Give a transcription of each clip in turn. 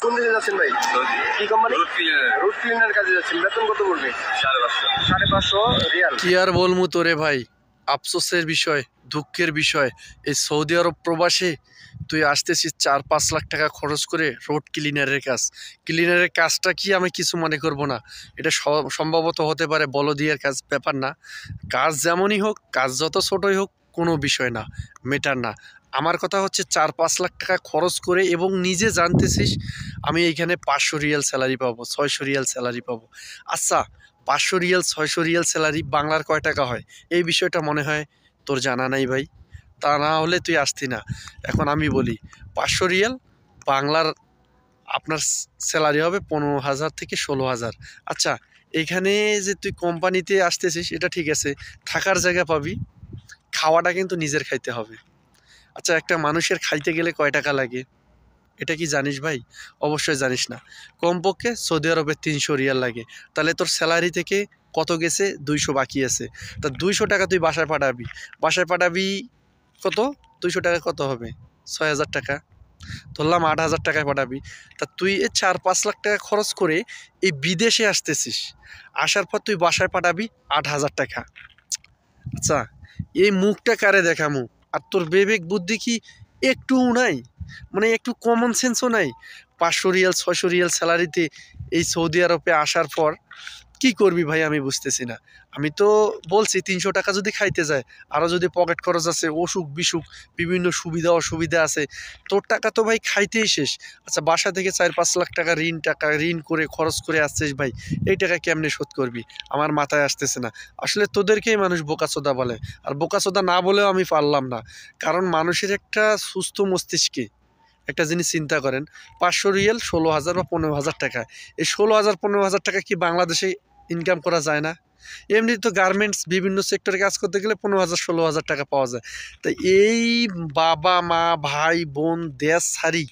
কোন দেশে যাচ্ছেন ভাই? কি কোম্পানি? রুট ক্লিনার কাজে যাচ্ছেন। বেতন কত পড়বে? 550 রিয়াল। কি আর বলমু তোরে ভাই, আফসোসের বিষয়, দুঃখের বিষয়, এই সৌদি আরব প্রবাসে তুই আসতেছিস 4-5 লাখ টাকা খরচ করে রোড ক্লিনারের কাজ। ক্লিনারের কাজটা কি আমি কিছু মনে করব না, এটা সম্ভবত হতে পারে বলদিয়ার কাজ, ব্যাপার না। কাজ যেমনই হোক, কাজ যত ছোটই হোক, কোনো বিষয় না, মেটার না। আমার কথা হচ্ছে 4-5 লাখ টাকা খরচ করে এবং নিজে জানতেছিস আমি এইখানে 500 রিয়াল স্যালারি পাবো, 600 রিয়াল স্যালারি পাবো। আচ্ছা, 500 রিয়াল 600 রিয়াল স্যালারি বাংলার কয় টাকা হয় এই বিষয়টা মনে হয় তোর জানা নাই ভাই। তা না হলে তুই আসতি না। এখন আমি বলি, 500 রিয়াল বাংলার আপনার স্যালারি হবে 15,000 থেকে 16,000। আচ্ছা, এইখানে যে তুই কোম্পানিতে আসতেছিস এটা ঠিক আছে, থাকার জায়গা পাবি, খাওয়াটা কিন্তু নিজের খাইতে হবে। আচ্ছা, একটা মানুষের খাইতে গেলে কয় টাকা লাগে এটা কি জানিস ভাই? অবশ্যই জানিস না। কমপক্ষে সৌদি আরবে 300 রিয়াল লাগে। তাহলে তোর স্যালারি থেকে কত গেছে? 200 বাকি আছে। তা 200 টাকা তুই বাসায় পাঠাবি। বাসায় পাঠাবি কত? 200 টাকা কত হবে? 6,000 টাকা। ধরলাম 8,000 টাকায় পাঠাবি। তা তুই এই 4-5 লাখ টাকা খরচ করে এই বিদেশে আসতেছিস। আসার পর তুই বাসায় পাঠাবি 8,000 টাকা। আচ্ছা, এই মুখটা কারে দেখামু? আর তোর বিবেক বুদ্ধি কি একটুও নাই? মানে একটু কমন সেন্সও নাই? 500 রিয়াল 600 রিয়াল স্যালারিতে এই সৌদি আরবে আসার পর কি করবি ভাই আমি বুঝতেছি না। আমি তো বলছি 300 টাকা যদি খাইতে যায়, আরও যদি পকেট খরচ আছে, অসুখ বিসুখ, বিভিন্ন সুবিধা অসুবিধা আছে, তোর টাকা তো ভাই খাইতেই শেষ। আচ্ছা, বাসা থেকে 4-5 লাখ টাকা ঋণ করে খরচ করে আসছিস ভাই, এই টাকা কেমনে শোধ করবি? আমার মাথায় আসতেছে না। আসলে তোদেরকেই মানুষ বোকাচোদা বলে, আর বোকাচোদা না বলেও আমি পারলাম না। কারণ মানুষের একটা সুস্থ মস্তিষ্কে একটা জিনিস চিন্তা করেন, 500 রিয়াল 16,000 বা 15,000 টাকা। এই 16,000 15,000 টাকা কি বাংলাদেশে ইনকাম করা যায় না? এমনি তো গার্মেন্টস বিভিন্ন সেক্টরে কাজ করতে গেলে 15,000 16,000 টাকা পাওয়া যায়। তো এই বাবা মা ভাই বোন দেশ ছাড়ি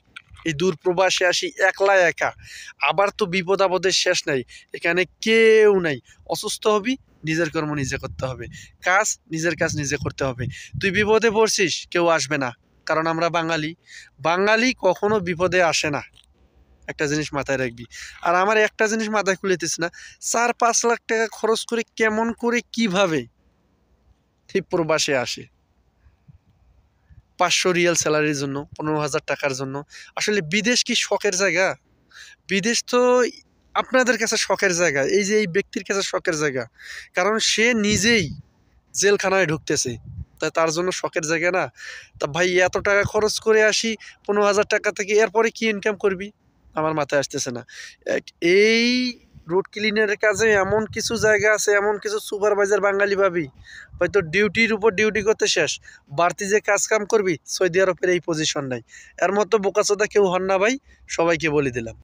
এই দূর প্রবাসে আসি একলা একা, আবার তো বিপদ আপদের শেষ নাই, এখানে কেউ নাই। অসুস্থ হবি, নিজের কর্ম নিজে করতে হবে, নিজের কাজ নিজে করতে হবে। তুই বিপদে পড়ছিস, কেউ আসবে না, কারণ আমরা বাঙালি। বাঙালি কখনো বিপদে আসে না, একটা জিনিস মাথায় রাখবি। আর আমার একটা জিনিস মাথায় খুলেতিস না, 4-5 লাখ টাকা খরচ করে কেমন করে কিভাবে ঠিক প্রবাসে আসে 500 রিয়াল স্যালারির জন্য, 15,000 টাকার জন্য। আসলে বিদেশ কি শখের জায়গা? বিদেশ তো আপনাদের কাছে শখের জায়গা, এই যে এই ব্যক্তির কাছে শখের জায়গা, কারণ সে নিজেই জেলখানায় ঢুকতেছে, তাই তার জন্য শখের জায়গা না? তা ভাই এত টাকা খরচ করে আসি 15,000 টাকা থেকে, এরপরে কি ইনকাম করবি আমার মাথায় আসতেছে না। এই রোড ক্লিনারের কাজে এমন কিছু জায়গা আছে, এমন কিছু সুপারভাইজার বাঙালি পাবি, হয়তো ডিউটির উপর ডিউটি করতে শেষ, বাড়তি যে কাজ কাম করবি সৌদি আরবের এই পজিশন নাই। এর মতো বোকাচোদা কেউ হন না ভাই, সবাইকে বলে দিলাম।